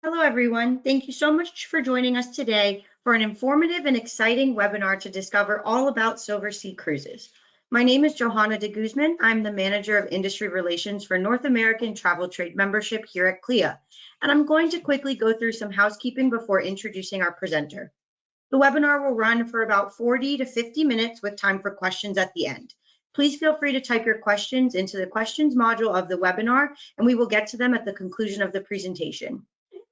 Hello, everyone. Thank you so much for joining us today for an informative and exciting webinar to discover all about Silversea Cruises. My name is Johanna de Guzman. I'm the Manager of Industry Relations for North American Travel Trade Membership here at CLIA, and I'm going to quickly go through some housekeeping before introducing our presenter. The webinar will run for about 40 to 50 minutes with time for questions at the end. Please feel free to type your questions into the questions module of the webinar, and we will get to them at the conclusion of the presentation.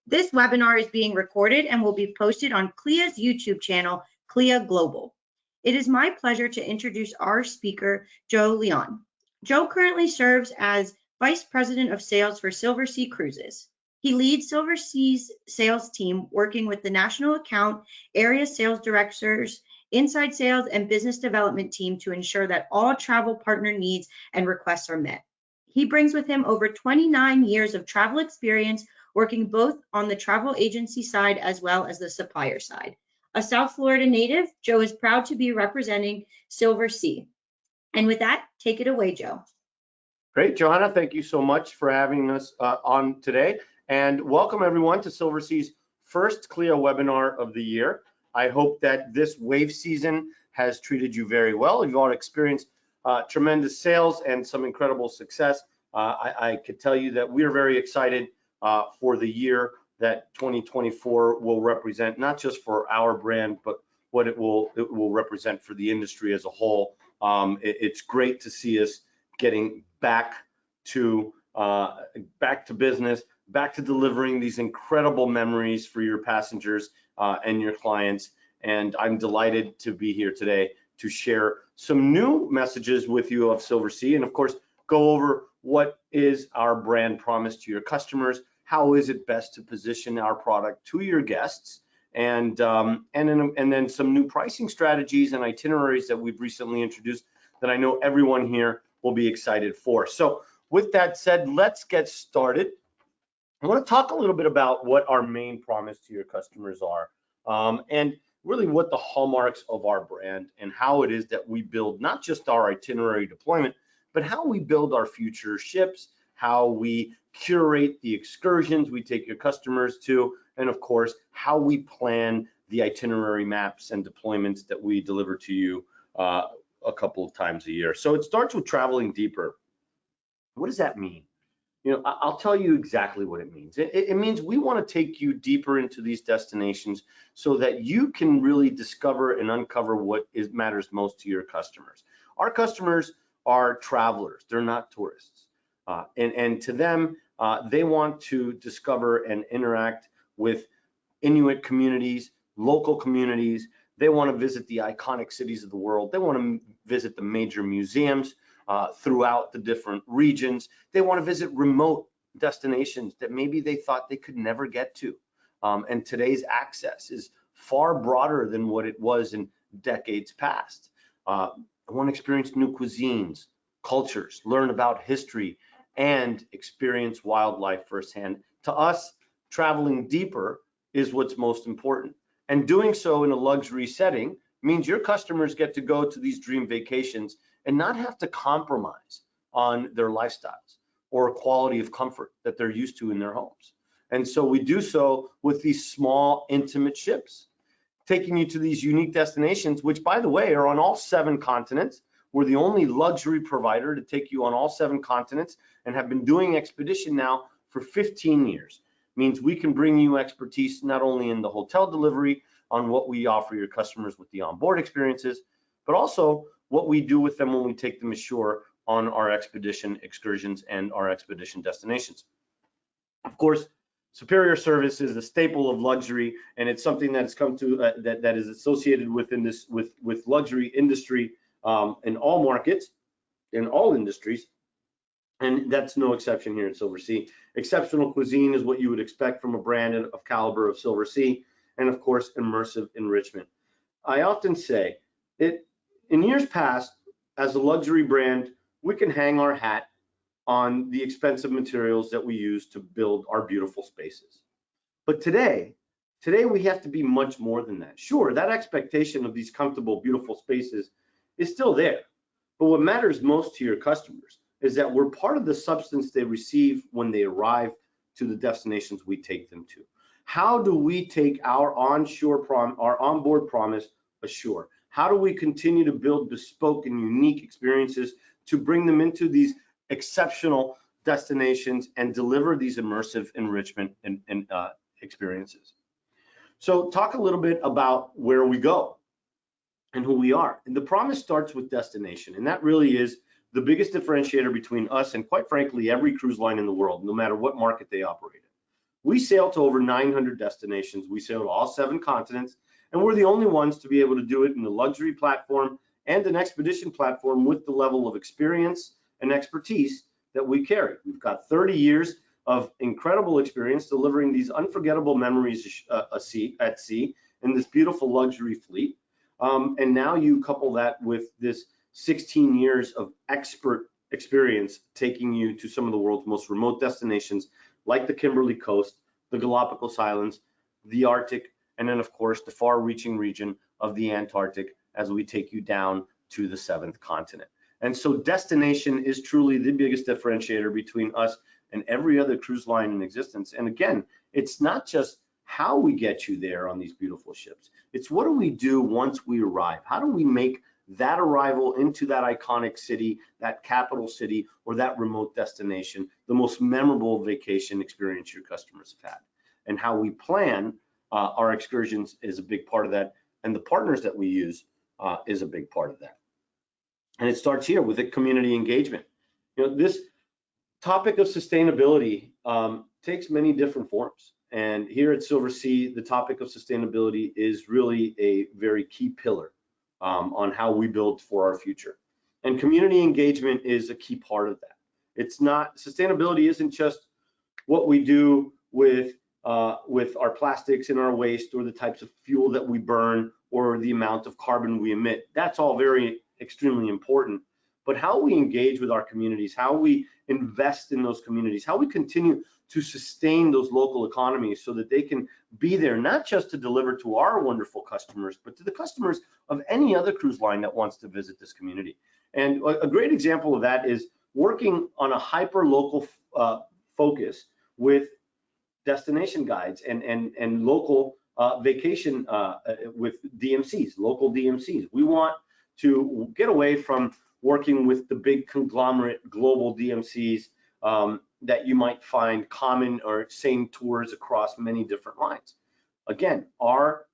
This webinar is being recorded and will be posted on CLIA's YouTube channel, CLIA Global. It is my pleasure to introduce our speaker, Joe Leon. Joe currently serves as Vice President of Sales for Silversea Cruises. He leads Silversea's sales team, working with the national account, area sales directors, inside sales, and business development team to ensure that all travel partner needs and requests are met. He brings with him over 29 years of travel experience, working both on the travel agency side as well as the supplier side. A South Florida native, Joe is proud to be representing Silversea. And with that, take it away, Joe. Great, Johanna. Thank you so much for having us on today. And welcome everyone to Silversea's first CLIA webinar of the year. I hope that this wave season has treated you very well. You've all experienced tremendous sales and some incredible success. I could tell you that we're very excited for the year that 2024 will represent, not just for our brand, but what it will represent for the industry as a whole. It's great to see us getting back to business, back to delivering these incredible memories for your passengers and your clients. And I'm delighted to be here today to share some new messages with you of Silversea, and of course, go over what is our brand promise to your customers, how is it best to position our product to your guests, and then some new pricing strategies and itineraries that we've recently introduced that I know everyone here will be excited for. So with that said, let's get started. I want to talk a little bit about what our main promise to your customers are, and really what the hallmarks of our brand and how it is that we build not just our itinerary deployment, but how we build our future ships, how we curate the excursions we take your customers to, and of course, how we plan the itinerary maps and deployments that we deliver to you a couple of times a year. So it starts with traveling deeper. What does that mean? You know, I'll tell you exactly what it means. It means we want to take you deeper into these destinations so that you can really discover and uncover what matters most to your customers. Our customers are travelers, they're not tourists. And to them, they want to discover and interact with Inuit communities, local communities. They want to visit the iconic cities of the world. They want to visit the major museums throughout the different regions. They want to visit remote destinations that maybe they thought they could never get to. And today's access is far broader than what it was in decades past. I want to experience new cuisines, cultures, learn about history, and experience wildlife firsthand. To us, traveling deeper is what's most important. And doing so in a luxury setting means your customers get to go to these dream vacations and not have to compromise on their lifestyles or quality of comfort that they're used to in their homes. And so we do so with these small, intimate ships, taking you to these unique destinations, which, by the way, are on all 7 continents. We're the only luxury provider to take you on all 7 continents and have been doing expedition now for 15 years. Means we can bring you expertise not only in the hotel delivery on what we offer your customers with the onboard experiences, but also what we do with them when we take them ashore on our expedition excursions and our expedition destinations. Of course, superior service is a staple of luxury, and it's something that's come to that is associated within this with luxury industry in all markets, in all industries, and that's no exception here at Silversea. Exceptional cuisine is what you would expect from a brand of caliber of Silversea, and of course, immersive enrichment. I often say it. In years past, as a luxury brand, we can hang our hat on the expensive materials that we use to build our beautiful spaces. But today we have to be much more than that. Sure, that expectation of these comfortable, beautiful spaces is still there. But what matters most to your customers is that we're part of the substance they receive when they arrive to the destinations we take them to. How do we take our onboard promise ashore? How do we continue to build bespoke and unique experiences to bring them into these exceptional destinations and deliver these immersive enrichment and experiences? So talk a little bit about where we go and who we are. And the promise starts with destination, and that really is the biggest differentiator between us and, quite frankly, every cruise line in the world, no matter what market they operate in. We sail to over 900 destinations. We sail to all 7 continents, and we're the only ones to be able to do it in the luxury platform and an expedition platform with the level of experience and expertise that we carry. We've got 30 years of incredible experience delivering these unforgettable memories at sea in this beautiful luxury fleet. And now you couple that with this 16 years of expert experience taking you to some of the world's most remote destinations, like the Kimberly Coast, the Galapagos Islands, the Arctic, and then of course the far-reaching region of the Antarctic as we take you down to the 7th continent. And so destination is truly the biggest differentiator between us and every other cruise line in existence. And again, it's not just how we get you there on these beautiful ships. It's what do we do once we arrive? How do we make that arrival into that iconic city, that capital city, or that remote destination the most memorable vacation experience your customers have had? And how we plan our excursions is a big part of that, and the partners that we use is a big part of that. And it starts here with the community engagement. You know, this topic of sustainability takes many different forms. And here at Silversea, the topic of sustainability is really a very key pillar on how we build for our future. And community engagement is a key part of that. It's not, sustainability isn't just what we do with our plastics and our waste, or the types of fuel that we burn, or the amount of carbon we emit. That's all very extremely important. But how we engage with our communities, how we invest in those communities, how we continue to sustain those local economies so that they can be there, not just to deliver to our wonderful customers, but to the customers of any other cruise line that wants to visit this community. And a great example of that is working on a hyper-local focus with destination guides and local vacation with DMCs, local DMCs. We want to get away from working with the big conglomerate global DMCs that you might find common or same tours across many different lines. Again, our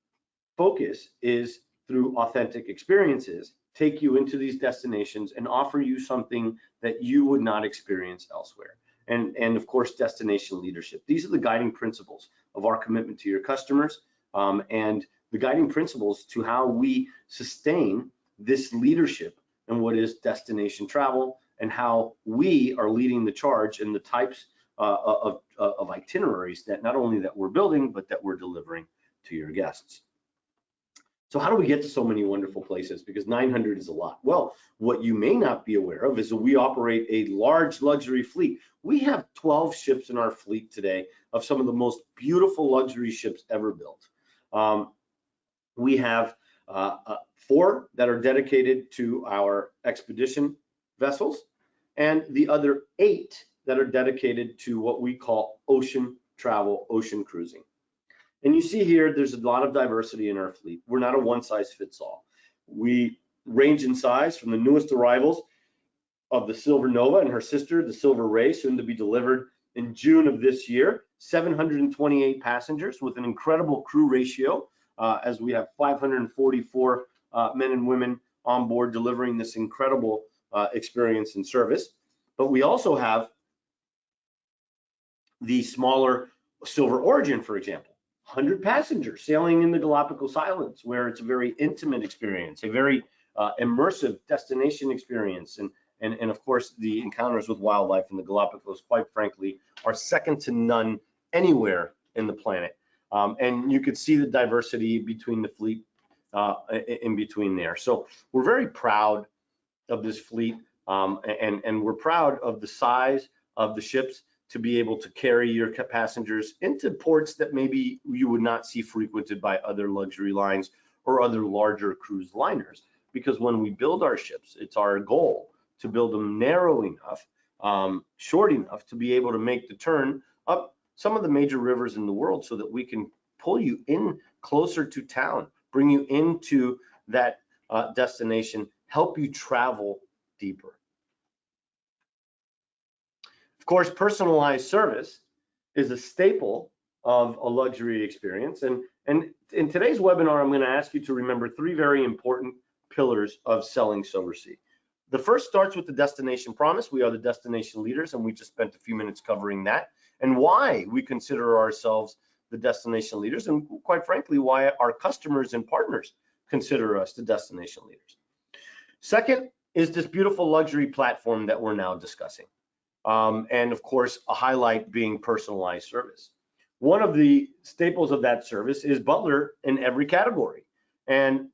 focus is through authentic experiences, take you into these destinations and offer you something that you would not experience elsewhere. And of course, destination leadership. These are the guiding principles of our commitment to your customers, and the guiding principles to how we sustain this leadership in what is destination travel, and how we are leading the charge in the types of itineraries that not only that we're building, but that we're delivering to your guests. So how do we get to so many wonderful places? Because 900 is a lot. Well, what you may not be aware of is that we operate a large luxury fleet. We have 12 ships in our fleet today of some of the most beautiful luxury ships ever built. We have 4 that are dedicated to our expedition vessels, and the other 8 that are dedicated to what we call ocean travel, ocean cruising. And you see here, there's a lot of diversity in our fleet. We're not a one-size-fits-all. We range in size from the newest arrivals of the Silver Nova and her sister, the Silver Ray, soon to be delivered in June of this year, 728 passengers with an incredible crew ratio, as we have 544 men and women on board delivering this incredible experience and service. But we also have the smaller Silver Origin, for example, 100 passengers sailing in the Galapagos Islands, where it's a very intimate experience, a very immersive destination experience. And of course, the encounters with wildlife in the Galapagos, quite frankly, are second to none anywhere in the planet. And you could see the diversity between the fleet in between there. So we're very proud of this fleet, and we're proud of the size of the ships to be able to carry your passengers into ports that maybe you would not see frequented by other luxury lines or other larger cruise liners. Because when we build our ships, it's our goal to build them narrow enough, short enough to be able to make the turn up some of the major rivers in the world so that we can pull you in closer to town, bring you into that destination, help you travel deeper. Of course, personalized service is a staple of a luxury experience. And in today's webinar, I'm going to ask you to remember three very important pillars of selling Silversea. The first starts with the destination promise. We are the destination leaders, and we just spent a few minutes covering that and why we consider ourselves the destination leaders, and quite frankly, why our customers and partners consider us the destination leaders. Second is this beautiful luxury platform that we're now discussing. And of course, a highlight being personalized service. One of the staples of that service is butler in every category. And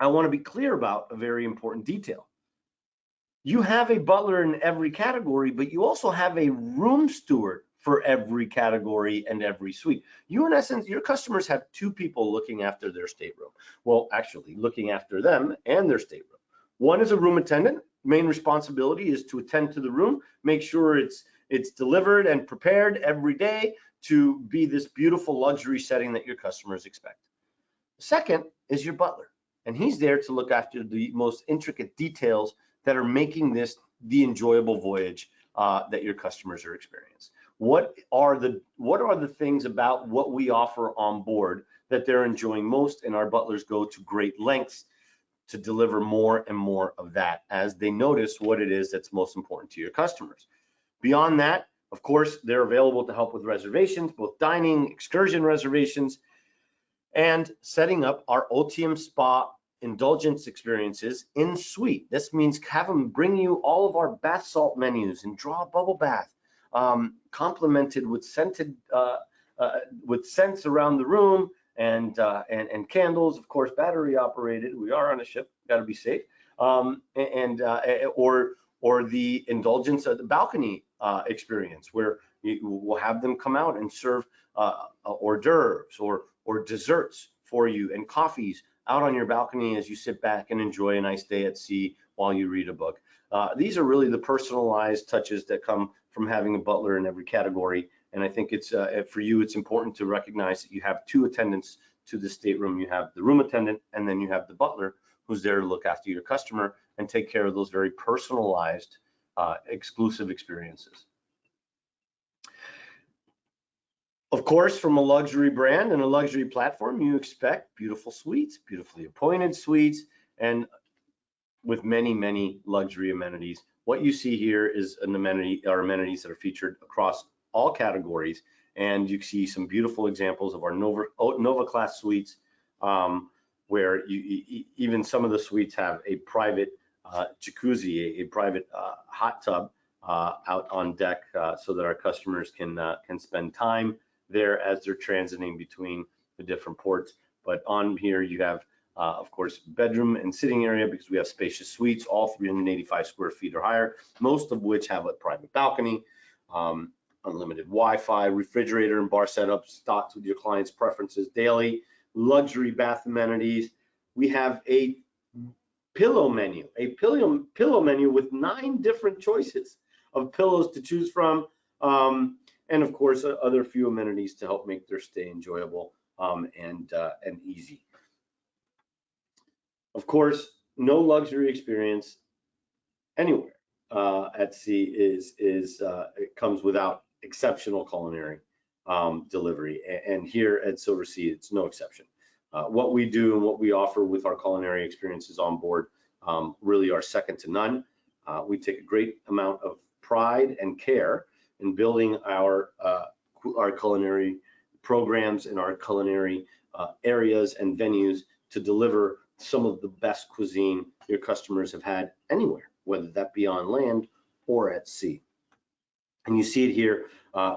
I want to be clear about a very important detail. You have a butler in every category, but you also have a room steward for every category and every suite. You, in essence, your customers have two people looking after their stateroom. Well, actually, looking after them and their stateroom. One is a room attendant. Main responsibility is to attend to the room, make sure it's delivered and prepared every day to be this beautiful luxury setting that your customers expect. Second is your butler, and he's there to look after the most intricate details that are making this the enjoyable voyage that your customers are experiencing. What are the things about what we offer on board that they're enjoying most? And our butlers go to great lengths to deliver more and more of that as they notice what it is that's most important to your customers. Beyond that, of course, they're available to help with reservations, both dining, excursion reservations, and setting up our Ultium Spa indulgence experiences in suite. This means have them bring you all of our bath salt menus and draw a bubble bath, complemented with scented with scents around the room, and candles, of course, battery operated. We are on a ship, got to be safe. Or the indulgence at the balcony experience, where you will have them come out and serve hors d'oeuvres or desserts for you and coffees out on your balcony as you sit back and enjoy a nice day at sea while you read a book. These are really the personalized touches that come from having a butler in every category. And I think it's for you, it's important to recognize that you have two attendants to the stateroom. You have the room attendant, and then you have the butler who's there to look after your customer and take care of those very personalized, exclusive experiences. Of course, from a luxury brand and a luxury platform, you expect beautiful suites, beautifully appointed suites, and with many, many luxury amenities. What you see here is an amenity or amenities that are featured across all categories, and you see some beautiful examples of our Nova class suites, where even some of the suites have a private jacuzzi, a private hot tub out on deck, so that our customers can spend time there as they're transiting between the different ports. But on here you have, of course, bedroom and sitting area, because we have spacious suites, all 385 square feet or higher, most of which have a private balcony, unlimited Wi-Fi, refrigerator and bar setup stocked with your client's preferences daily, luxury bath amenities. We have a pillow menu, pillow menu with 9 different choices of pillows to choose from, and of course, other few amenities to help make their stay enjoyable and easy. Of course, no luxury experience anywhere at sea it comes without exceptional culinary delivery, and here at Silversea, it's no exception. What we do and what we offer with our culinary experiences on board really are second to none. We take a great amount of pride and care in building our culinary programs and our culinary areas and venues to deliver some of the best cuisine your customers have had anywhere, whether that be on land or at sea. And you see it here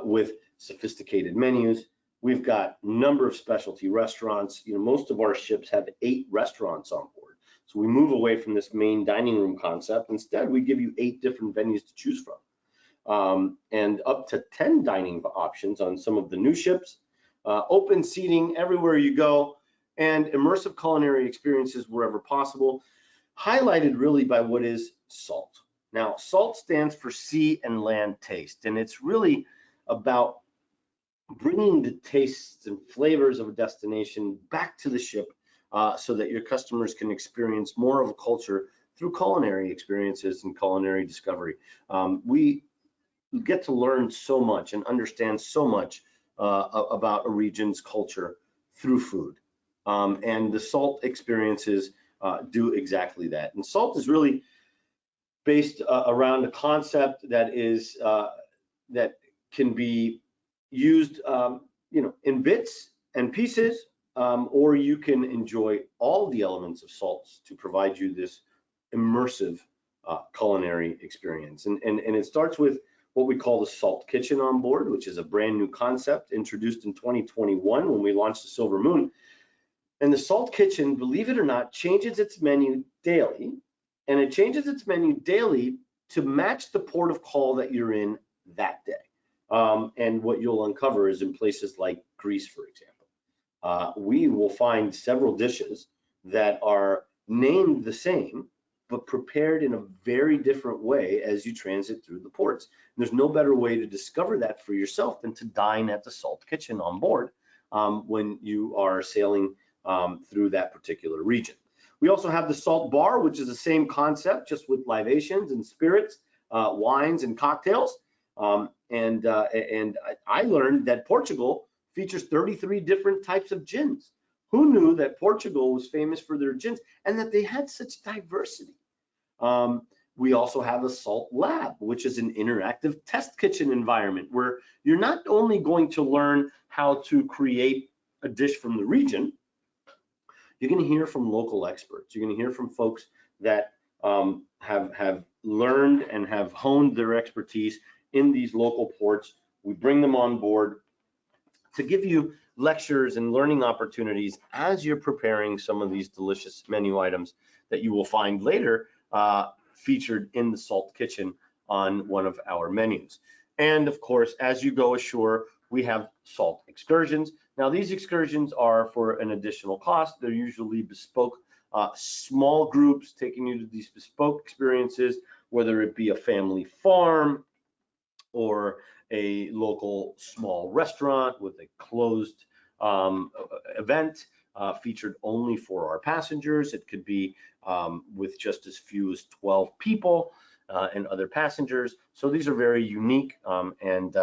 with sophisticated menus. We've got a number of specialty restaurants. You know, most of our ships have 8 restaurants on board. So we move away from this main dining room concept. Instead, we give you 8 different venues to choose from, and up to 10 dining options on some of the new ships, open seating everywhere you go, and immersive culinary experiences wherever possible, highlighted really by what is SALT. Now, SALT stands for sea and land taste, and it's really about bringing the tastes and flavors of a destination back to the ship so that your customers can experience more of a culture through culinary experiences and culinary discovery. We get to learn so much and understand so much about a region's culture through food. And the salt experiences do exactly that. And salt is really based around a concept that is that can be used, in bits and pieces, or you can enjoy all the elements of salts to provide you this immersive culinary experience. And it starts with what we call the Salt Kitchen on board, which is a brand new concept introduced in 2021 when we launched the Silver Moon. And the Salt Kitchen, believe it or not, changes its menu daily, and it changes its menu daily to match the port of call that you're in that day. And what you'll uncover is in places like Greece, for example, we will find several dishes that are named the same, but prepared in a very different way as you transit through the ports. And there's no better way to discover that for yourself than to dine at the Salt Kitchen on board when you are sailing through that particular region. We also have the Salt Bar, which is the same concept, just with libations and spirits, wines and cocktails. And I learned that Portugal features 33 different types of gins. Who knew that Portugal was famous for their gins and that they had such diversity? We also have a Salt Lab, which is an interactive test kitchen environment where you're not only going to learn how to create a dish from the region, you're going to hear from local experts. You're going to hear from folks that have learned and have honed their expertise in these local ports. We bring them on board to give you lectures and learning opportunities as you're preparing some of these delicious menu items that you will find later featured in the Salt Kitchen on one of our menus. And of course, as you go ashore, we have salt excursions. Now, these excursions are for an additional cost. They're usually bespoke, small groups taking you to these bespoke experiences, whether it be a family farm or a local small restaurant with a closed event featured only for our passengers. It could be with just as few as 12 people and other passengers. So these are very unique and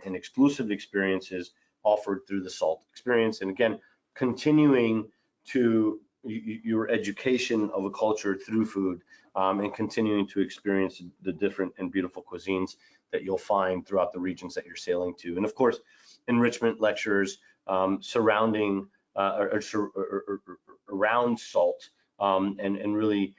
exclusive experiences offered through the Salt experience. And again, continuing to your education of a culture through food and continuing to experience the different and beautiful cuisines that you'll find throughout the regions that you're sailing to. And of course, enrichment lectures surrounding around salt and really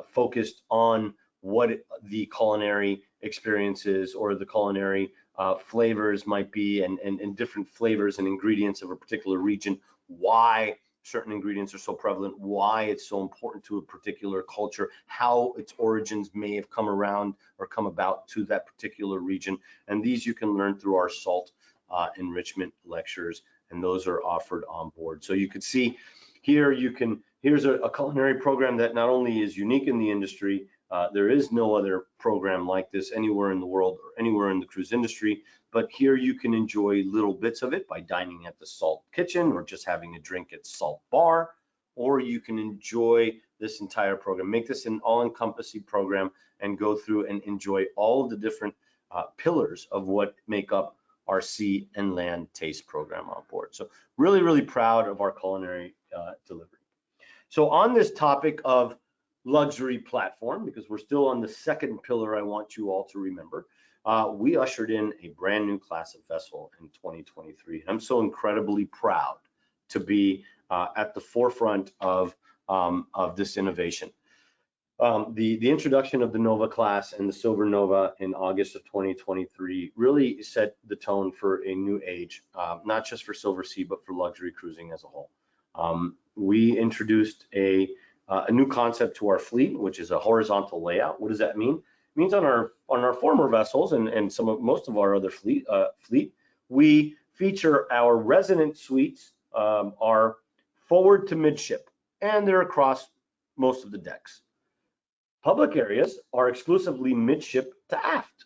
focused on what the culinary experiences or the culinary flavors might be and different flavors and ingredients of a particular region, why certain ingredients are so prevalent, why it's so important to a particular culture, how its origins may have come around or come about to that particular region. And these you can learn through our salt enrichment lectures, and those are offered on board. So you could see here, here's a culinary program that not only is unique in the industry, there is no other program like this anywhere in the world or anywhere in the cruise industry, but here you can enjoy little bits of it by dining at the Salt Kitchen or just having a drink at Salt Bar, or you can enjoy this entire program, make this an all-encompassing program and go through and enjoy all of the different pillars of what make up our sea and land taste program on board. So really, really proud of our culinary delivery. So on this topic of luxury platform, because we're still on the second pillar I want you all to remember, we ushered in a brand new class of vessel in 2023. And I'm so incredibly proud to be at the forefront of this innovation. The introduction of the Nova class and the Silver Nova in August of 2023 really set the tone for a new age, not just for Silversea, but for luxury cruising as a whole. We introduced a new concept to our fleet, which is a horizontal layout. What does that mean? It means on our former vessels and most of our other fleet, we feature our resident suites are forward to midship, and they're across most of the decks. Public areas are exclusively midship to aft.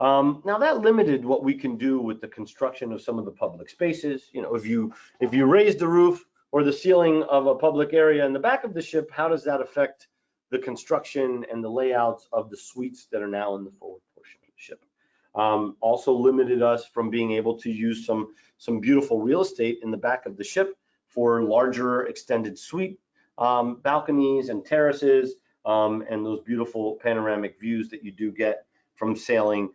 Now that limited what we can do with the construction of some of the public spaces. You know, if you raise the roof or the ceiling of a public area in the back of the ship, how does that affect the construction and the layouts of the suites that are now in the forward portion of the ship? Also limited us from being able to use some beautiful real estate in the back of the ship for larger extended suite balconies and terraces, and those beautiful panoramic views that you do get from sailing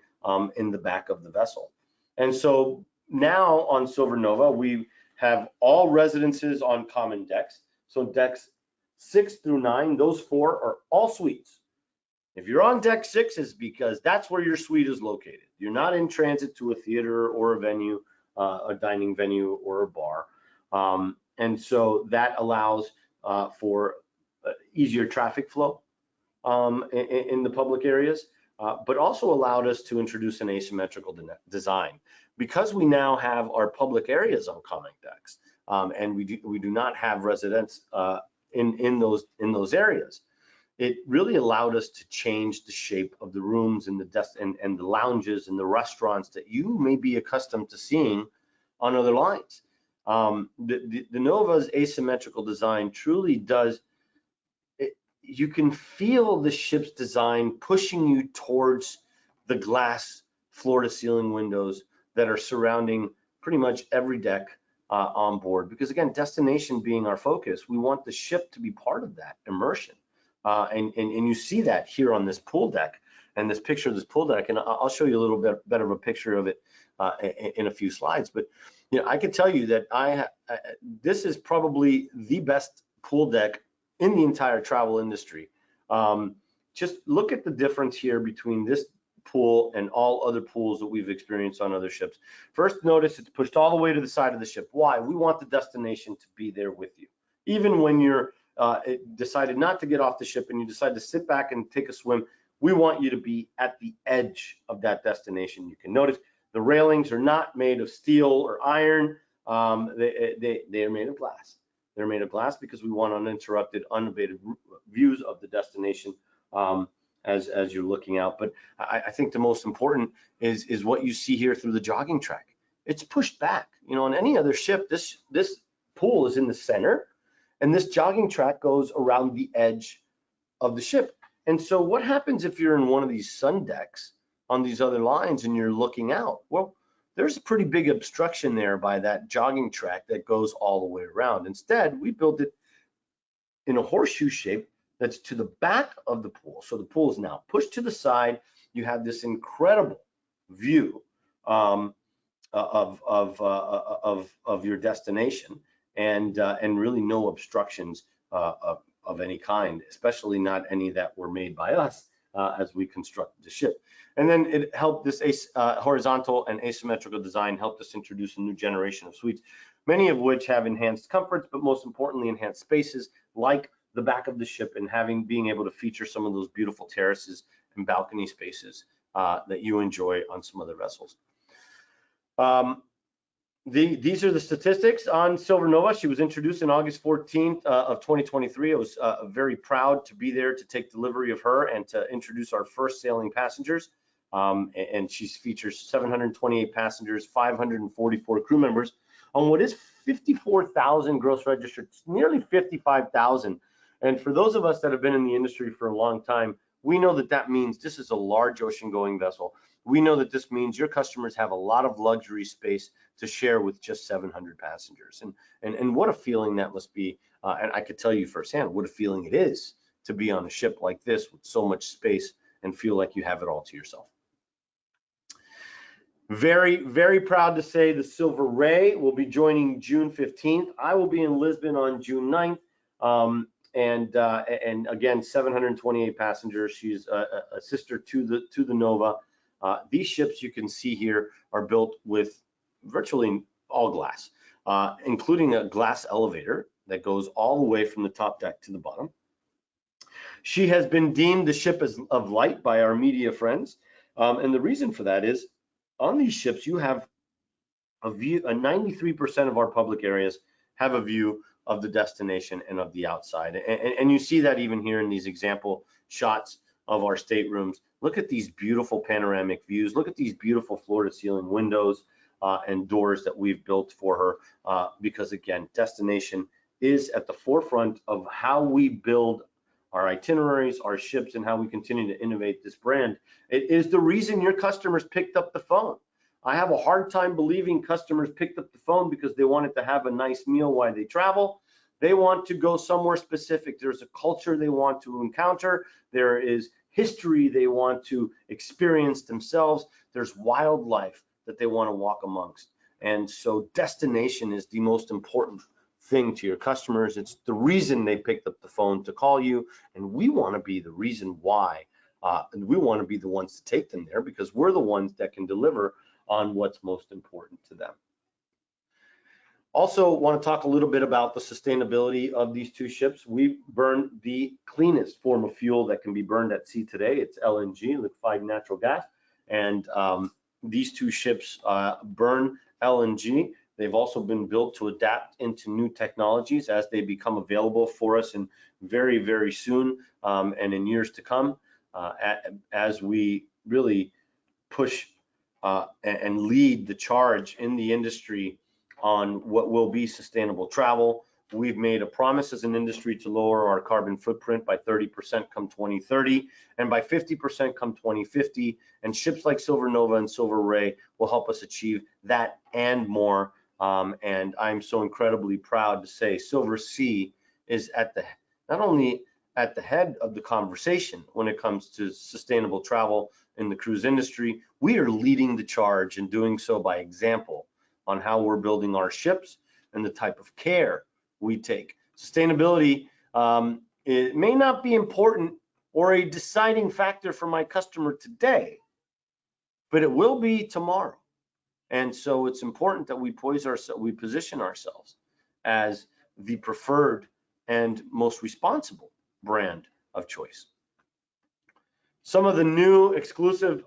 in the back of the vessel. And so now on Silver Nova, we have all residences on common decks. So decks 6 through 9, those 4 are all suites. If you're on deck 6, it's because that's where your suite is located. You're not in transit to a theater or a venue, a dining venue or a bar. And so that allows for easier traffic flow in the public areas, but also allowed us to introduce an asymmetrical design. Because we now have our public areas on common decks, and we do not have residents in those areas, it really allowed us to change the shape of the rooms and the lounges and the restaurants that you may be accustomed to seeing on other lines. The Nova's asymmetrical design truly does. You can feel the ship's design pushing you towards the glass floor-to-ceiling windows that are surrounding pretty much every deck on board. Because again, destination being our focus, we want the ship to be part of that immersion. And you see that here on this pool deck and this picture of this pool deck. And I'll show you a little bit better of a picture of it in a few slides. But you know, I can tell you that this is probably the best pool deck in the entire travel industry. Just look at the difference here between this pool and all other pools that we've experienced on other ships. First, notice it's pushed all the way to the side of the ship. Why? We want the destination to be there with you. Even when you're decided not to get off the ship and you decide to sit back and take a swim, we want you to be at the edge of that destination. You can notice the railings are not made of steel or iron. They are made of glass. They're made of glass because we want uninterrupted, unabated views of the destination as you're looking out. But I think the most important is what you see here through the jogging track. It's pushed back. You know, on any other ship, this pool is in the center, and this jogging track goes around the edge of the ship. And so what happens if you're in one of these sun decks on these other lines and you're looking out? Well, there's a pretty big obstruction there by that jogging track that goes all the way around. Instead, we built it in a horseshoe shape that's to the back of the pool. So the pool is now pushed to the side. You have this incredible view of your destination, and really no obstructions of any kind, especially not any that were made by us as we constructed the ship. And then it helped this horizontal and asymmetrical design helped us introduce a new generation of suites, many of which have enhanced comforts, but most importantly, enhanced spaces like the back of the ship and being able to feature some of those beautiful terraces and balcony spaces that you enjoy on some other vessels. These are the statistics on Silver Nova. She was introduced in August 14th of 2023. I was very proud to be there to take delivery of her and to introduce our first sailing passengers. And she features 728 passengers, 544 crew members on what is 54,000 gross registered, nearly 55,000. And for those of us that have been in the industry for a long time, we know that that means this is a large ocean-going vessel. We know that this means your customers have a lot of luxury space to share with just 700 passengers. And what a feeling that must be. And I could tell you firsthand what a feeling it is to be on a ship like this with so much space and feel like you have it all to yourself. Very, very proud to say the Silver Ray will be joining June 15th. I will be in Lisbon on June 9th. And again, 728 passengers. She's a sister to the Nova. These ships you can see here are built with virtually all glass, including a glass elevator that goes all the way from the top deck to the bottom. She has been deemed the ship of light by our media friends. And the reason for that is on these ships, you have a view, 93% of our public areas have a view of the destination and of the outside. And you see that even here in these example shots of our staterooms. Look at these beautiful panoramic views. Look at these beautiful floor-to-ceiling windows and doors that we've built for her, because again, destination is at the forefront of how we build our itineraries, our ships, and how we continue to innovate this brand. It is the reason your customers picked up the phone. I have a hard time believing customers picked up the phone because they wanted to have a nice meal while they travel. They want to go somewhere specific. There's a culture they want to encounter. There is history they want to experience themselves. There's wildlife that they want to walk amongst. And so destination is the most important thing to your customers. It's the reason they picked up the phone to call you, and we want to be the reason why. And we want to be the ones to take them there because we're the ones that can deliver on what's most important to them. Also want to talk a little bit about the sustainability of these two ships. We burn the cleanest form of fuel that can be burned at sea today. It's LNG, liquefied natural gas. And these two ships burn LNG. They've also been built to adapt into new technologies as they become available for us in very, very soon and in years to come, as we really push and lead the charge in the industry on what will be sustainable travel. We've made a promise as an industry to lower our carbon footprint by 30% come 2030 and by 50% come 2050. And ships like Silver Nova and Silver Ray will help us achieve that and more. And I'm so incredibly proud to say Silversea is not only at the head of the conversation when it comes to sustainable travel in the cruise industry, we are leading the charge and doing so by example on how we're building our ships and the type of care we take. Sustainability, it may not be important or a deciding factor for my customer today, but it will be tomorrow. And so it's important that we position ourselves as the preferred and most responsible brand of choice. Some of the new exclusive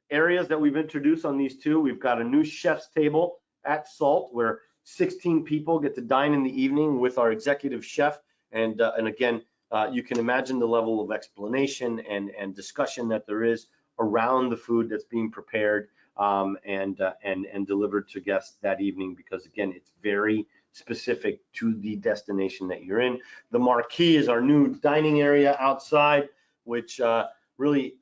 areas that we've introduced on these two, we've got a new chef's table at Salt where 16 people get to dine in the evening with our executive chef. And again, you can imagine the level of explanation and discussion that there is around the food that's being prepared and delivered to guests that evening, because again, it's very specific to the destination that you're in. The marquee is our new dining area outside, which really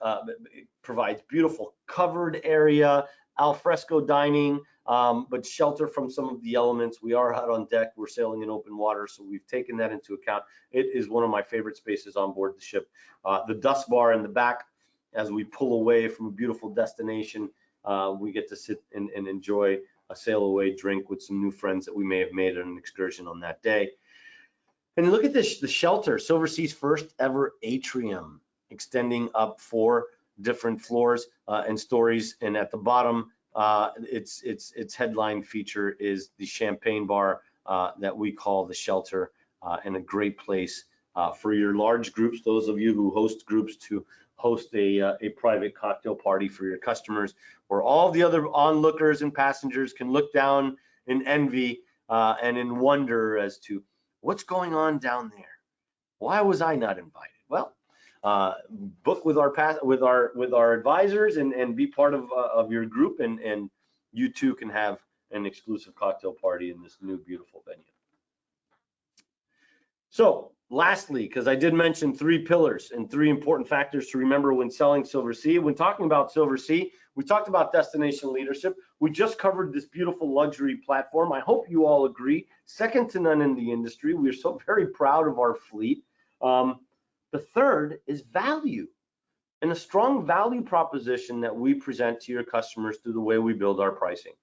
provides beautiful covered area, al fresco dining, but shelter from some of the elements. We are out on deck, we're sailing in open water, so we've taken that into account. It is one of my favorite spaces on board the ship. The dust bar in the back, as we pull away from a beautiful destination, we get to sit and enjoy a sail away drink with some new friends that we may have made on an excursion on that day. And look at this, the shelter, Silversea's first ever atrium, extending up 4 different floors and stories. And at the bottom, its headline feature is the champagne bar that we call the shelter, and a great place for your large groups, those of you who host groups, to host a private cocktail party for your customers, where all the other onlookers and passengers can look down in envy and in wonder as to what's going on down there. Why was I not invited? Well, book with our advisors and be part of your group, and you too can have an exclusive cocktail party in this new beautiful venue. So lastly, because I did mention 3 pillars and 3 important factors to remember when selling Silversea. When talking about Silversea, we talked about destination leadership. We just covered this beautiful luxury platform. I hope you all agree, second to none in the industry. We are so very proud of our fleet. The third is value, and a strong value proposition that we present to your customers through the way we build our pricing.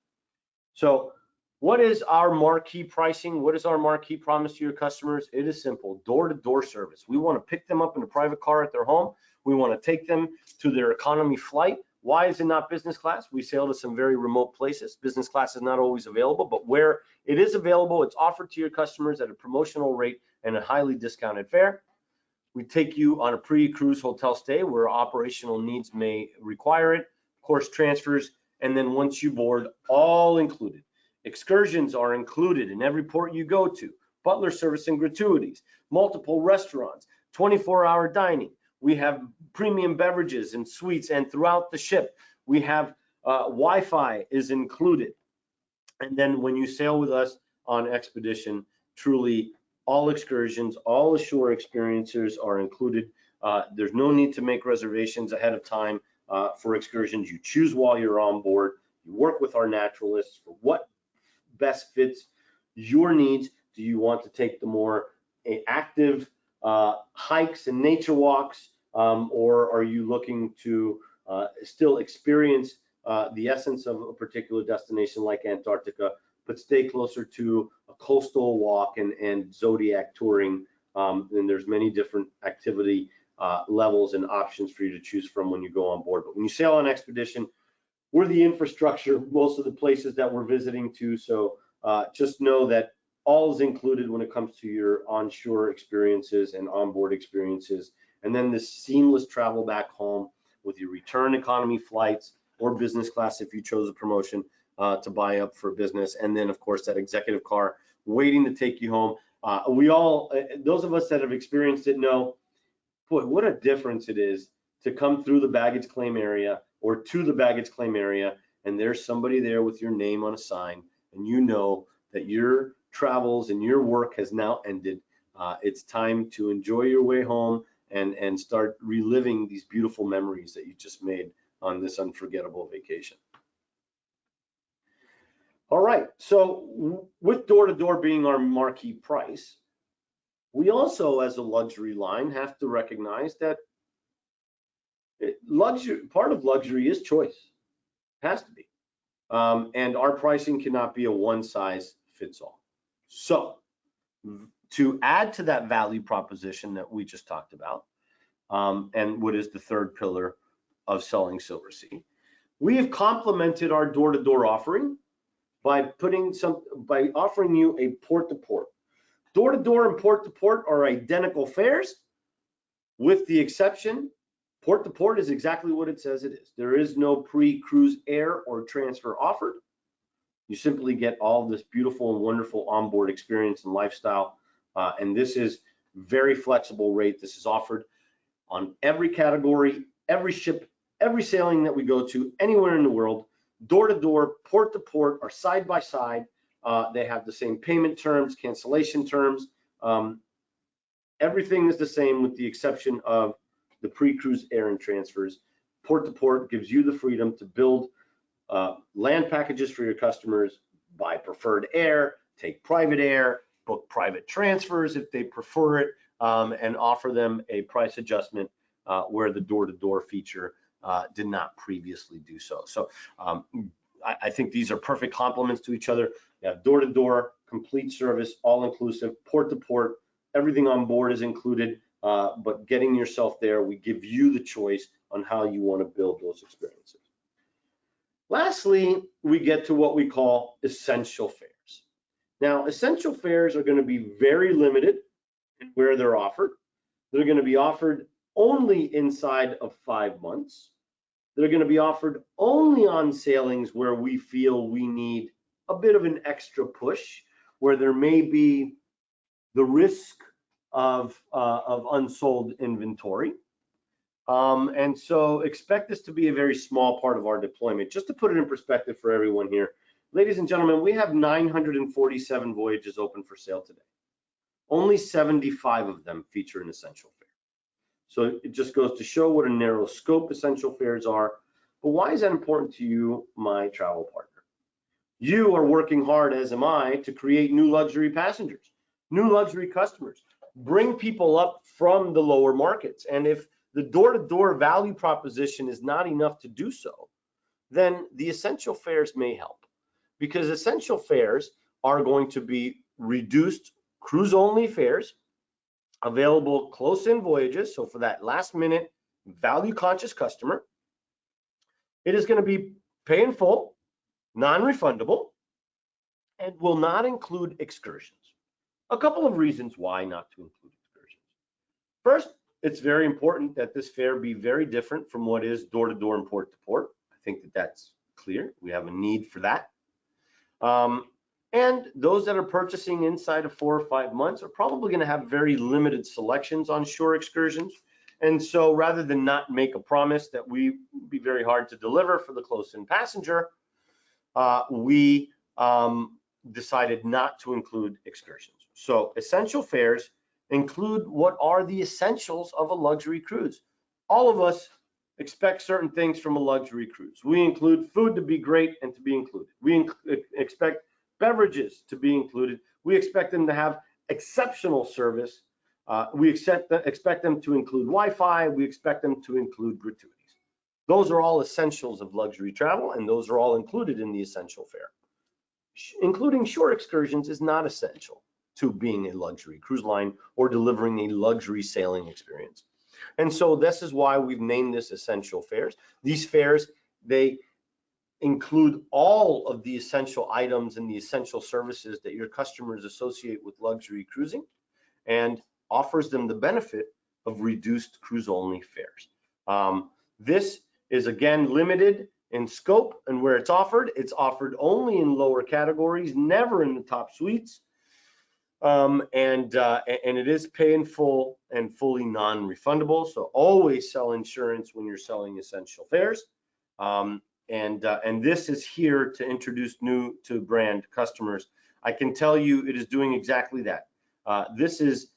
So what is our marquee pricing? What is our marquee promise to your customers? It is simple, door-to-door service. We want to pick them up in a private car at their home. We want to take them to their economy flight. Why is it not business class? We sail to some very remote places. Business class is not always available, but where it is available, it's offered to your customers at a promotional rate and a highly discounted fare. We take you on a pre-cruise hotel stay where operational needs may require it, of course, transfers, and then once you board, all included. Excursions are included in every port you go to, butler service and gratuities, multiple restaurants, 24-hour dining. We have premium beverages and suites, and throughout the ship, we have Wi-Fi is included. And then when you sail with us on expedition, truly all excursions, all ashore experiences are included. There's no need to make reservations ahead of time for excursions. You choose while you're on board. You work with our naturalists for what best fits your needs. Do you want to take the more active hikes and nature walks, or are you looking to still experience the essence of a particular destination like Antarctica, but stay closer to a coastal walk and zodiac touring? And there's many different activity levels and options for you to choose from when you go on board. But when you sail on expedition, we're the infrastructure, most of the places that we're visiting to. So just know that all is included when it comes to your onshore experiences and onboard experiences. And then this seamless travel back home with your return economy flights or business class if you chose a promotion to buy up for business. And then, of course, that executive car waiting to take you home. We all, those of us that have experienced it know, boy, what a difference it is to come through the baggage claim area or to the baggage claim area, and there's somebody there with your name on a sign, and you know that your travels and your work has now ended. It's time to enjoy your way home and start reliving these beautiful memories that you just made on this unforgettable vacation. All right, so with door-to-door being our marquee price, we also, as a luxury line, have to recognize that part of luxury is choice. It has to be. And our pricing cannot be a one-size-fits-all. So to add to that value proposition that we just talked about, and what is the third pillar of selling Silversea, we have complemented our door-to-door offering by offering you a port-to-port. Door-to-door and port-to-port are identical fares, with the exception, port-to-port is exactly what it says it is. There is no pre-cruise air or transfer offered. You simply get all this beautiful and wonderful onboard experience and lifestyle. And this is very flexible rate. This is offered on every category, every ship, every sailing that we go to, anywhere in the world. Door-to-door, port-to-port are side by side. They have the same payment terms, cancellation terms. Everything is the same with the exception of the pre-cruise air and transfers. Port-to-port gives you the freedom to build land packages for your customers, buy preferred air, take private air, book private transfers if they prefer it, and offer them a price adjustment where the door-to-door feature did not previously do so. So I think these are perfect complements to each other. You have door-to-door, complete service, all-inclusive, port-to-port, everything on board is included, but getting yourself there, we give you the choice on how you want to build those experiences. Lastly, we get to what we call essential fares. Now, essential fares are going to be very limited in where they're offered. They're going to be offered only inside of 5 months. They're going to be offered only on sailings where we feel we need a bit of an extra push, where there may be the risk of unsold inventory. And so expect this to be a very small part of our deployment. Just to put it in perspective for everyone here, ladies and gentlemen, we have 947 voyages open for sale today. Only 75 of them feature an essential fare. So it just goes to show what a narrow scope essential fares are. But why is that important to you, my travel partner? You are working hard, as am I, to create new luxury passengers, new luxury customers, bring people up from the lower markets. And if the door-to-door value proposition is not enough to do so, then the essential fares may help, because essential fares are going to be reduced cruise-only fares, available close-in voyages. So for that last-minute value-conscious customer, it is going to be pay in full, non-refundable, and will not include excursions. A couple of reasons why not to include excursions. First, it's very important that this fare be very different from what is door-to-door and port-to-port. I think that that's clear. We have a need for that. And those that are purchasing inside of 4 or 5 months are probably going to have very limited selections on shore excursions. And so rather than not make a promise that we be very hard to deliver for the close-in passenger, we decided not to include excursions. So essential fares include what are the essentials of a luxury cruise. All of us expect certain things from a luxury cruise. We include food to be great and to be included. We expect beverages to be included. We expect them to have exceptional service. We expect them to include Wi-Fi. We expect them to include gratuities. Those are all essentials of luxury travel, and those are all included in the essential fare. Including short excursions is not essential to being a luxury cruise line or delivering a luxury sailing experience. And so this is why we've named this essential fares. These fares, they include all of the essential items and the essential services that your customers associate with luxury cruising, and offers them the benefit of reduced cruise-only fares. This is again limited in scope and where it's offered. It's offered only in lower categories, never in the top suites. And it is pay in full and fully non-refundable. So always sell insurance when you're selling essential fares. And this is here to introduce new to brand customers. I can tell you it is doing exactly that. This is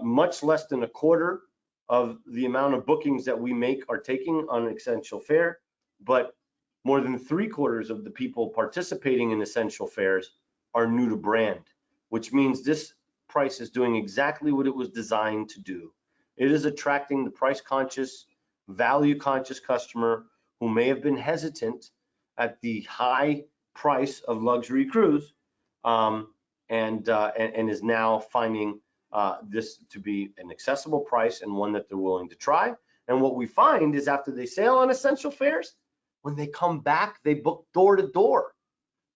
much less than a quarter of the amount of bookings that we make are taking on essential fare, but more than 3/4 of the people participating in essential fares are new to brand, which means this price is doing exactly what it was designed to do. It is attracting the price conscious, value conscious customer who may have been hesitant at the high price of luxury cruise, and is now finding this to be an accessible price and one that they're willing to try. And what we find is after they sail on essential fares, when they come back, they book door to door,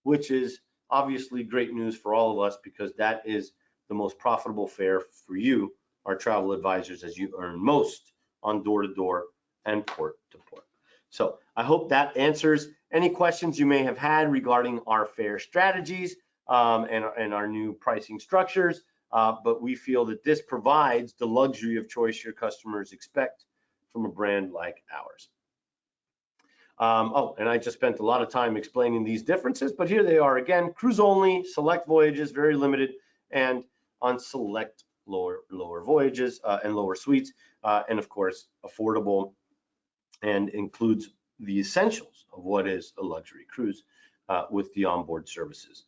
which is obviously great news for all of us, because that is the most profitable fare for you, our travel advisors, as you earn most on door to door and port to port. So I hope that answers any questions you may have had regarding our fare strategies and our new pricing structures. But we feel that this provides the luxury of choice your customers expect from a brand like ours. And I just spent a lot of time explaining these differences, but here they are again: cruise only, select voyages, very limited, and on select lower voyages and lower suites, and of course affordable, and includes the essentials of what is a luxury cruise with the onboard services.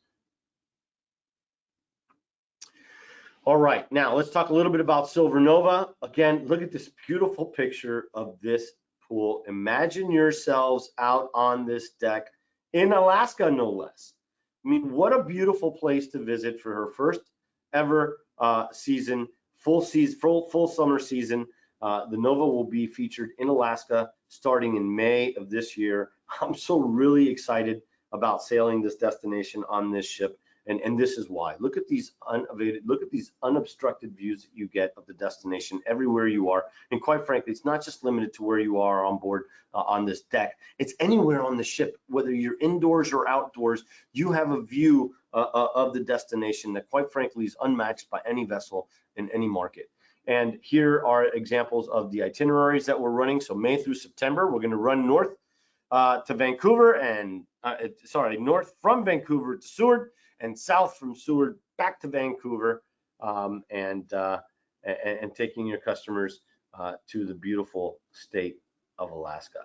All right, now let's talk a little bit about Silver Nova. Again, look at this beautiful picture of this pool. Imagine yourselves out on this deck in Alaska, no less. I mean, what a beautiful place to visit for her first ever season, full summer season. The Nova will be featured in Alaska starting in May of this year. I'm so really excited about sailing this destination on this ship. And this is why. Look at these unobstructed views that you get of the destination everywhere you are. And quite frankly, it's not just limited to where you are on board on this deck. It's anywhere on the ship, whether you're indoors or outdoors, you have a view of the destination that quite frankly is unmatched by any vessel in any market. And here are examples of the itineraries that we're running. So May through September, we're going to run north to Vancouver and north from Vancouver to Seward, and south from Seward back to Vancouver, and taking your customers to the beautiful state of Alaska.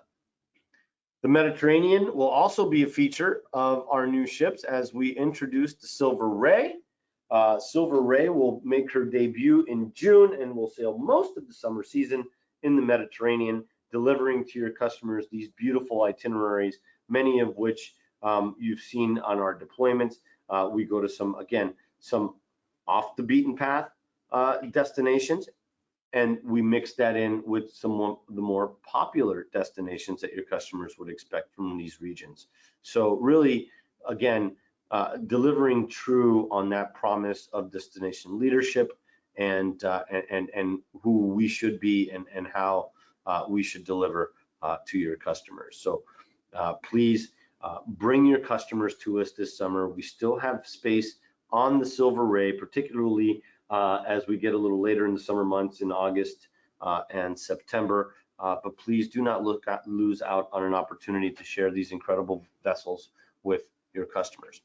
The Mediterranean will also be a feature of our new ships as we introduce the Silver Ray. Silver Ray will make her debut in June and will sail most of the summer season in the Mediterranean, delivering to your customers these beautiful itineraries, many of which you've seen on our deployments. We go to some off the beaten path destinations, and we mix that in with some of the more popular destinations that your customers would expect from these regions. So really, again, delivering true on that promise of destination leadership and who we should be and how we should deliver to your customers. So please bring your customers to us this summer. We still have space on the Silver Ray, particularly as we get a little later in the summer months in August and September. But please do not lose out on an opportunity to share these incredible vessels with your customers.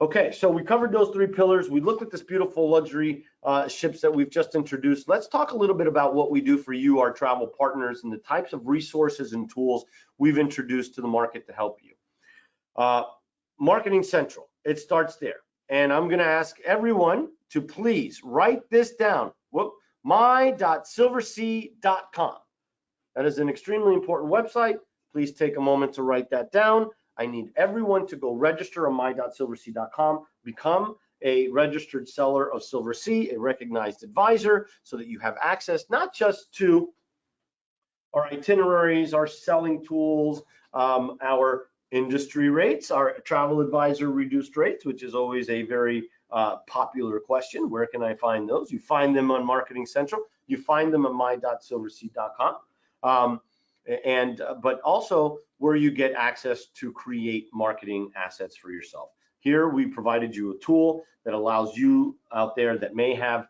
Okay, so we covered those three pillars. We looked at this beautiful luxury ships that we've just introduced. Let's talk a little bit about what we do for you, our travel partners, and the types of resources and tools we've introduced to the market to help you. Marketing Central, it starts there. And I'm going to ask everyone to please write this down. my.silversea.com. That is an extremely important website. Please take a moment to write that down. I need everyone to go register on my.silversea.com, become a registered seller of Silversea, a recognized advisor, so that you have access not just to our itineraries, our selling tools, our industry rates, our travel advisor reduced rates, which is always a very popular question. Where can I find those? You find them on Marketing Central. You find them at my.silversea.com. But also where you get access to create marketing assets for yourself. Here we provided you a tool that allows you out there that may have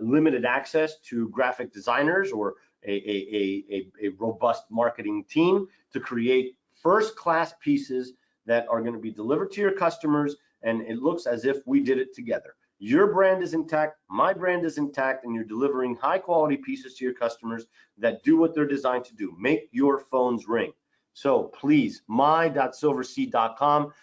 limited access to graphic designers or a robust marketing team to create first-class pieces that are going to be delivered to your customers, and it looks as if we did it together. Your brand is intact, my brand is intact, and you're delivering high-quality pieces to your customers that do what they're designed to do, make your phones ring. So please, my.silversea.com.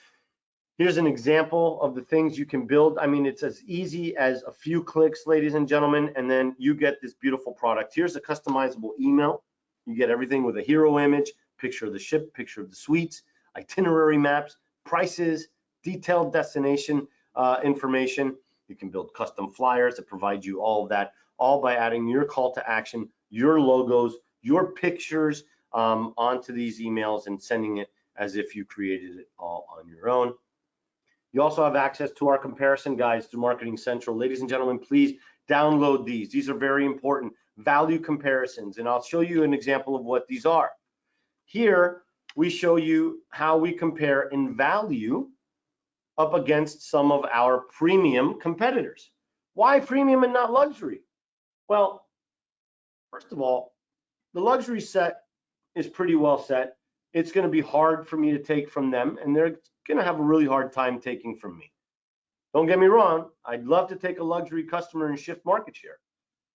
Here's an example of the things you can build. I mean, it's as easy as a few clicks, ladies and gentlemen, and then you get this beautiful product. Here's a customizable email. You get everything with a hero image, picture of the ship, picture of the suites, itinerary maps, prices, detailed destination information. You can build custom flyers that provide you all of that, all by adding your call to action, your logos, your pictures onto these emails and sending it as if you created it all on your own. You also have access to our comparison guides through Marketing Central. Ladies and gentlemen, please download these. These are very important value comparisons, and I'll show you an example of what these are. Here, we show you how we compare in value up against some of our premium competitors. Why premium and not luxury? Well, first of all, the luxury set is pretty well set. It's going to be hard for me to take from them, and they're going to have a really hard time taking from me. Don't get me wrong, I'd love to take a luxury customer and shift market share.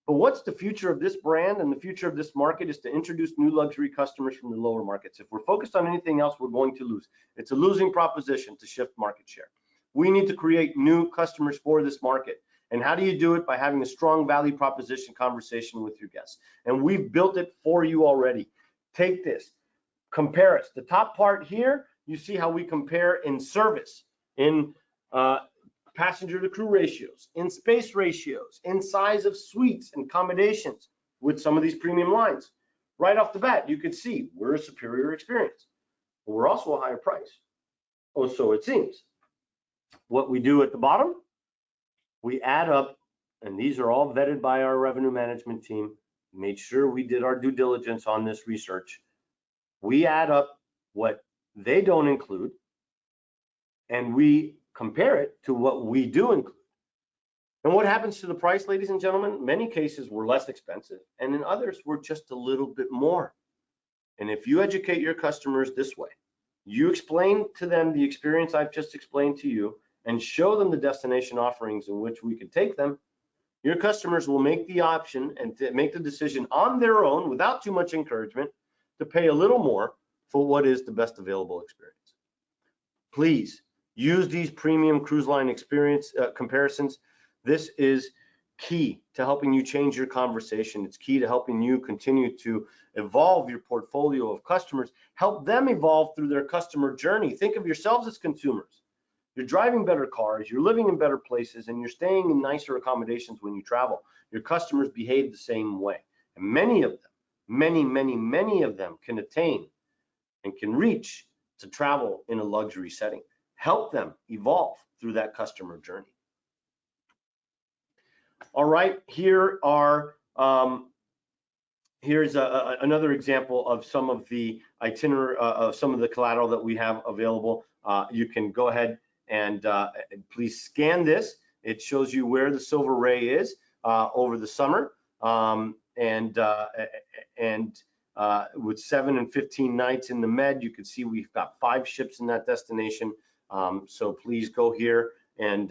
But what's the future of this brand and the future of this market is to introduce new luxury customers from the lower markets. If we're focused on anything else, we're going to lose. It's a losing proposition to shift market share. We need to create new customers for this market. And how do you do it? By having a strong value proposition conversation with your guests. And we've built it for you already. Take this, compare us. The top part here, you see how we compare in service, in passenger to crew ratios, in space ratios, in size of suites and accommodations with some of these premium lines. Right off the bat, you can see we're a superior experience, but we're also a higher price. Oh, so it seems. What we do at the bottom, we add up, and these are all vetted by our revenue management team, made sure we did our due diligence on this research. We add up what they don't include, and we compare it to what we do include. And what happens to the price, ladies and gentlemen? Many cases we're less expensive, and in others we're just a little bit more. And if you educate your customers this way, you explain to them the experience I've just explained to you and show them the destination offerings in which we could take them, your customers will make the option and make the decision on their own without too much encouragement to pay a little more for what is the best available experience. Please use these premium cruise line experience comparisons. This is key to helping you change your conversation. It's key to helping you continue to evolve your portfolio of customers, help them evolve through their customer journey. Think of yourselves as consumers. You're driving better cars, you're living in better places, and you're staying in nicer accommodations when you travel. Your customers behave the same way. And many of them, many of them can attain and can reach to travel in a luxury setting. Help them evolve through that customer journey. All right, here are here's another example of some of the itinerary of some of the collateral that we have available. You can go ahead and please scan this. It shows you where the Silver Ray is over the summer. with 7 and 15 nights in the Med, you can see we've got 5 ships in that destination. So please go here and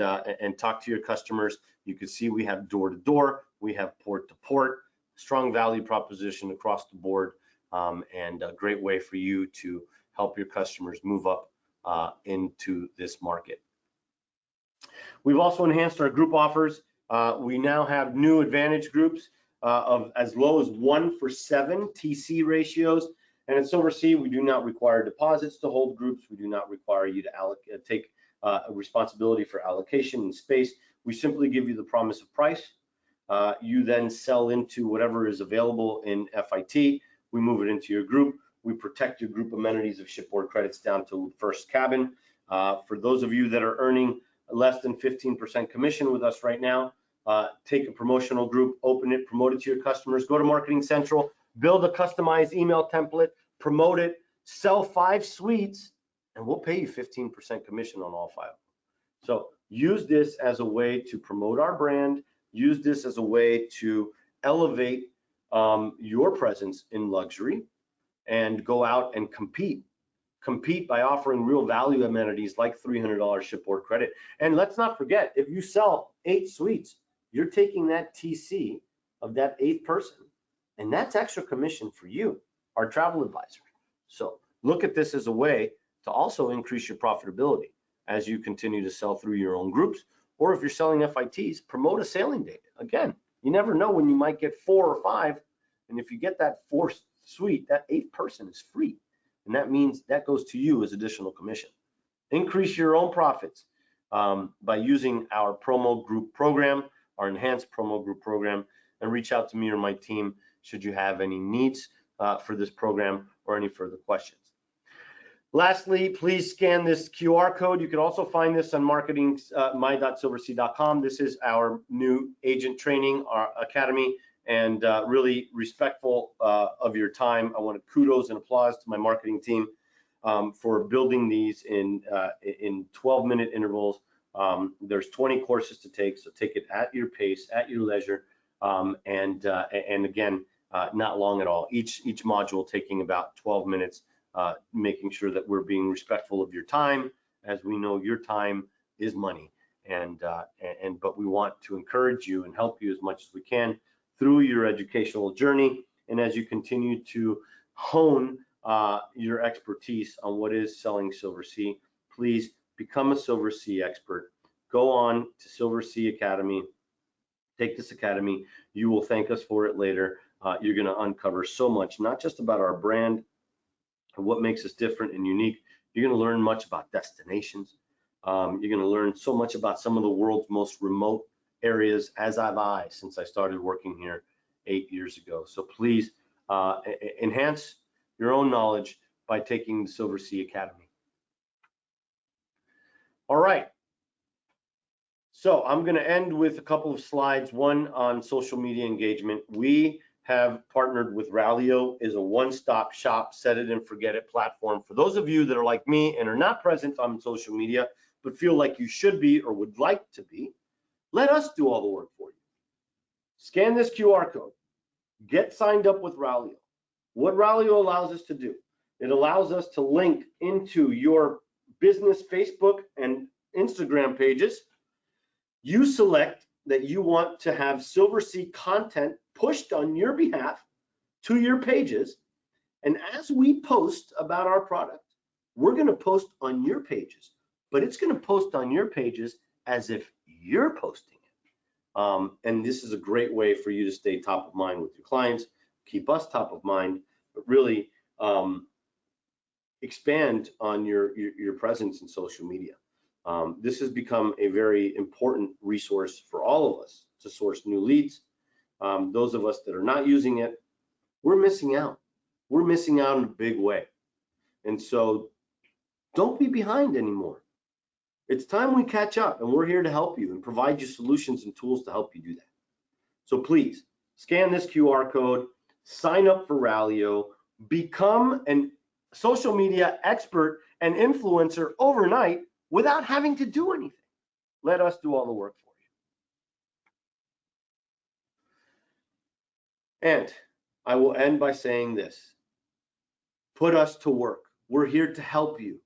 talk to your customers. You can see we have door to door, we have port to port, strong value proposition across the board, and a great way for you to help your customers move up into this market. We've also enhanced our group offers. We now have new advantage groups of as low as 1-for-7 TC ratios. And at Silversea, we do not require deposits to hold groups. We do not require you to take responsibility for allocation and space. We simply give you the promise of price. You then sell into whatever is available in FIT. We move it into your group. We protect your group amenities of shipboard credits down to first cabin. For those of you that are earning less than 15% commission with us right now, take a promotional group, open it, promote it to your customers, go to Marketing Central, build a customized email template, promote it, sell 5 suites, and we'll pay you 15% commission on all 5. So use this as a way to promote our brand, use this as a way to elevate your presence in luxury, and go out and compete by offering real value amenities like $300 shipboard credit. And let's not forget, if you sell 8 suites, you're taking that TC of that 8th person, and that's extra commission for you, our travel advisor. So look at this as a way to also increase your profitability as you continue to sell through your own groups, or if you're selling FITs, promote a sailing date. Again, you never know when you might get 4 or 5, and if you get that 4th suite, that 8th person is free. And that means that goes to you as additional commission. Increase your own profits by using our promo group program, our enhanced promo group program, and reach out to me or my team should you have any needs for this program or any further questions. Lastly, please scan this QR code. You can also find this on my.silversea.com. This is our new agent training, our academy, and really respectful of your time. I want to kudos and applause to my marketing team for building these in 12-minute intervals. There's 20 courses to take, so take it at your pace, at your leisure, and again, not long at all. Each module taking about 12 minutes, making sure that we're being respectful of your time, as we know your time is money, but we want to encourage you and help you as much as we can through your educational journey, and as you continue to hone your expertise on what is selling Silversea, please become a Silversea expert. Go on to Silversea Academy, take this academy. You will thank us for it later. You're going to uncover so much, not just about our brand and what makes us different and unique. You're going to learn much about destinations. You're going to learn so much about some of the world's most remote areas, as have I, since I started working here 8 years ago. So please enhance your own knowledge by taking the Silversea Academy. All right. So I'm going to end with a couple of slides, one on social media engagement. We have partnered with Rallyo, is a one-stop shop, set it and forget it platform. For those of you that are like me and are not present on social media, but feel like you should be or would like to be, let us do all the work for you. Scan this QR code, get signed up with Rallyo. What Rallyo allows us to do, it allows us to link into your business Facebook and Instagram pages. You select that you want to have Silversea content pushed on your behalf to your pages, and as we post about our product, we're going to post on your pages, but it's going to post on your pages as if you're posting it. And this is a great way for you to stay top of mind with your clients, keep us top of mind, but really expand on your presence in social media. This has become a very important resource for all of us to source new leads. Those of us that are not using it, we're missing out. We're missing out in a big way. And so don't be behind anymore. It's time we catch up, and we're here to help you and provide you solutions and tools to help you do that. So please scan this QR code, sign up for Rallyo, become a social media expert and influencer overnight without having to do anything. Let us do all the work for And I will end by saying this: put us to work. We're here to help you.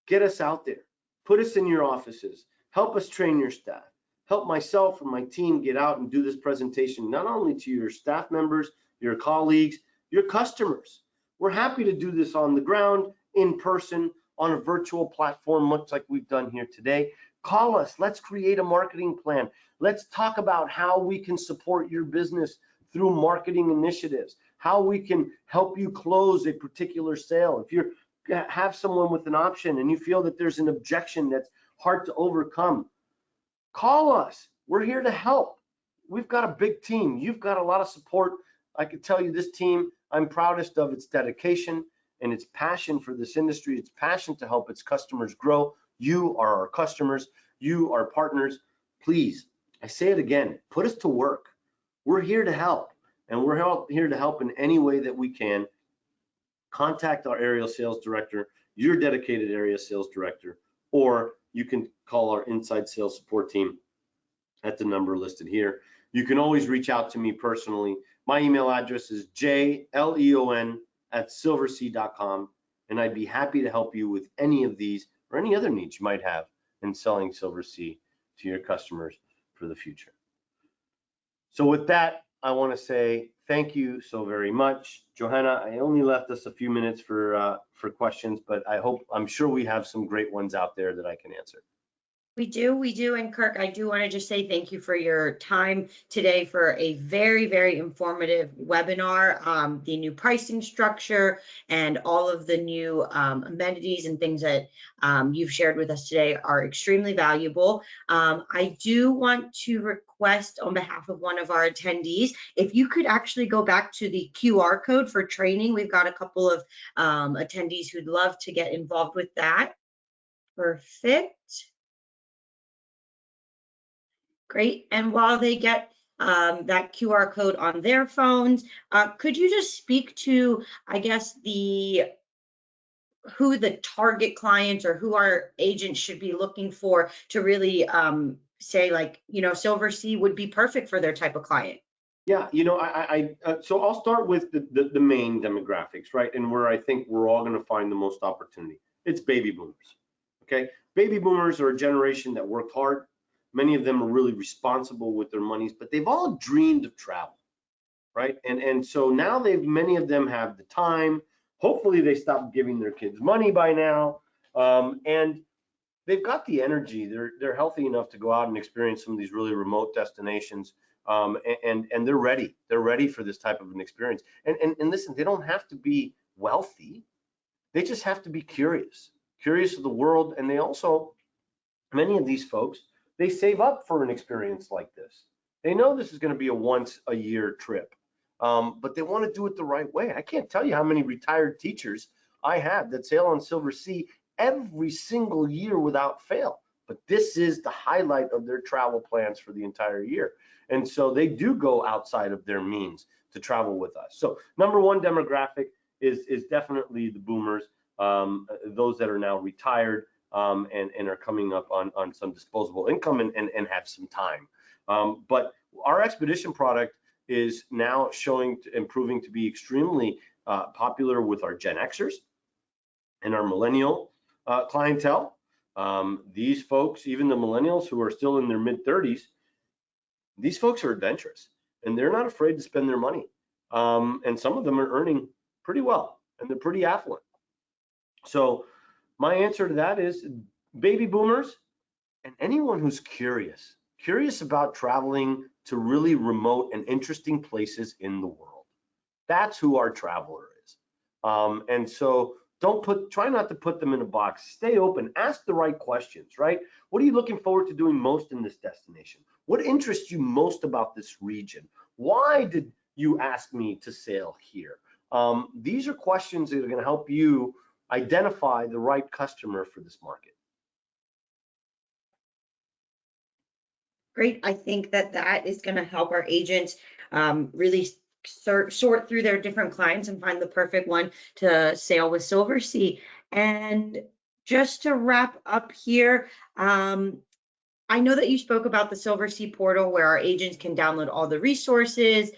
Get us out there. Put us in your offices. Help us train your staff. Help myself and my team get out and do this presentation, not only to your staff members, your colleagues, your customers. We're happy to do this on the ground, in person, on a virtual platform, much like we've done here today. Call us. Let's create a marketing plan. Let's talk about how we can support your business through marketing initiatives, how we can help you close a particular sale. If you have someone with an option and you feel that there's an objection that's hard to overcome, call us. We're here to help. We've got a big team. You've got a lot of support. I can tell you this team, I'm proudest of its dedication and its passion for this industry, its passion to help its customers grow. You are our customers. You are partners. Please, I say it again, put us to work. We're here to help, and we're here to help in any way that we can. Contact our area sales director, your dedicated area sales director, or you can call our inside sales support team at the number listed here. You can always reach out to me personally. My email address is jleon@silversea.com, and I'd be happy to help you with any of these or any other needs you might have in selling Silversea to your customers for the future. So with that, I want to say thank you so very much. Johanna, I only left us a few minutes for questions, but I'm sure we have some great ones out there that I can answer. We do. And Kirk, I do want to just say thank you for your time today for a very, very informative webinar. The new pricing structure and all of the new amenities and things that you've shared with us today are extremely valuable. I do want to request on behalf of one of our attendees, if you could actually go back to the QR code for training. We've got a couple of attendees who'd love to get involved with that. Perfect. Great. And while they get that QR code on their phones, could you just speak to, I guess, who the target clients or who our agents should be looking for to really say, like, Silversea would be perfect for their type of client? Yeah, so I'll start with the main demographics, right? And where I think we're all going to find the most opportunity. It's baby boomers. Okay, baby boomers are a generation that worked hard. Many of them are really responsible with their monies, but they've all dreamed of travel, right? And so now many of them have the time. Hopefully they stop giving their kids money by now, and they've got the energy. They're healthy enough to go out and experience some of these really remote destinations, and they're ready. They're ready for this type of an experience. And listen, they don't have to be wealthy. They just have to be curious of the world, and they also, many of these folks, they save up for an experience like this. They know this is going to be a once a year trip, but they want to do it the right way. I can't tell you how many retired teachers I have that sail on Silversea every single year without fail. But this is the highlight of their travel plans for the entire year. And so they do go outside of their means to travel with us. So number one demographic is definitely the boomers, those that are now retired. And are coming up on some disposable income and have some time. But our expedition product is now improving to be extremely popular with our Gen Xers and our millennial clientele. These folks, even the millennials who are still in their mid-30s, these folks are adventurous and they're not afraid to spend their money. And some of them are earning pretty well and they're pretty affluent. So my answer to that is baby boomers and anyone who's curious about traveling to really remote and interesting places in the world. That's who our traveler is. And so try not to put them in a box. Stay open, ask the right questions, right? What are you looking forward to doing most in this destination? What interests you most about this region? Why did you ask me to sail here? These are questions that are going to help you identify the right customer for this market. Great. I think that is going to help our agents really sort through their different clients and find the perfect one to sail with Silversea. And just to wrap up here, I know that you spoke about the Silversea portal where our agents can download all the resources,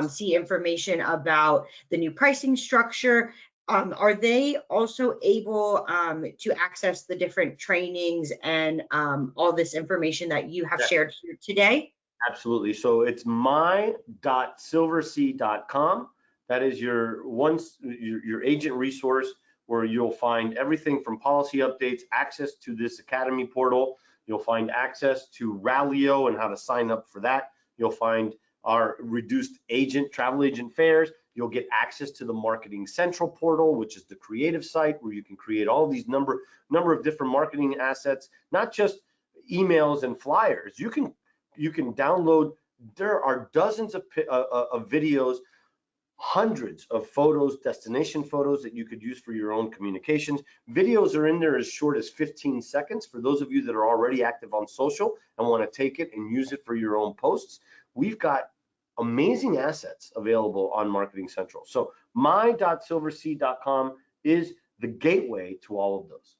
see information about the new pricing structure. Are they also able to access the different trainings and all this information that you have Yeah, shared here today? absolutely. So it's my.silversea.com. That is your agent resource where you'll find everything from policy updates, access to this academy portal. You'll find access to Rallyo and how to sign up for that. You'll find our reduced travel agent fares. You'll get access to the Marketing Central portal, which is the creative site where you can create all these number of different marketing assets, not just emails and flyers. You can download. There are dozens of videos, hundreds of photos, destination photos that you could use for your own communications. Videos are in there as short as 15 seconds for those of you that are already active on social and want to take it and use it for your own posts. We've got amazing assets available on Marketing Central. So my.silversea.com is the gateway to all of those.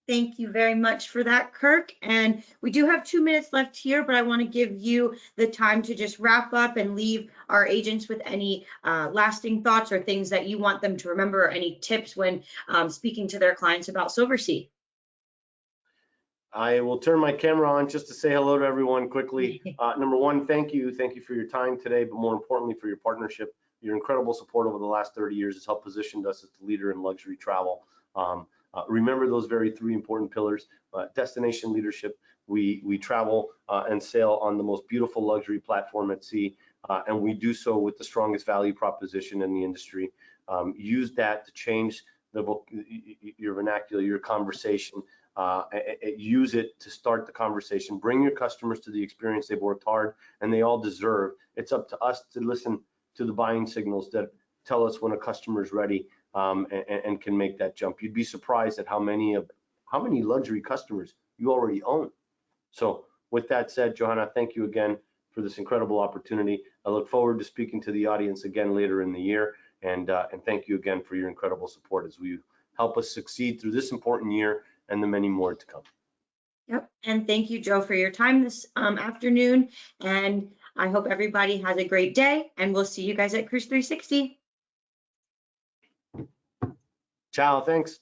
Thank you very much for that, Kirk. And we do have 2 minutes left here, but I want to give you the time to just wrap up and leave our agents with any lasting thoughts or things that you want them to remember, or any tips when speaking to their clients about Silversea. I will turn my camera on just to say hello to everyone quickly. Number one, thank you. Thank you for your time today, but more importantly, for your partnership. Your incredible support over the last 30 years has helped positioned us as the leader in luxury travel. Remember those very 3 important pillars: destination leadership. We travel and sail on the most beautiful luxury platform at sea, and we do so with the strongest value proposition in the industry. Use that to change your vernacular, your conversation. Use it to start the conversation. Bring your customers to the experience they've worked hard and they all deserve. It's up to us to listen to the buying signals that tell us when a customer is ready, and can make that jump. You'd be surprised at how many luxury customers you already own. So with that said, Johanna, thank you again for this incredible opportunity. I look forward to speaking to the audience again later in the year, and thank you again for your incredible support as we help us succeed through this important year and the many more to come. Yep. And thank you, Joe, for your time this afternoon. And I hope everybody has a great day, and we'll see you guys at Cruise 360. Ciao, thanks.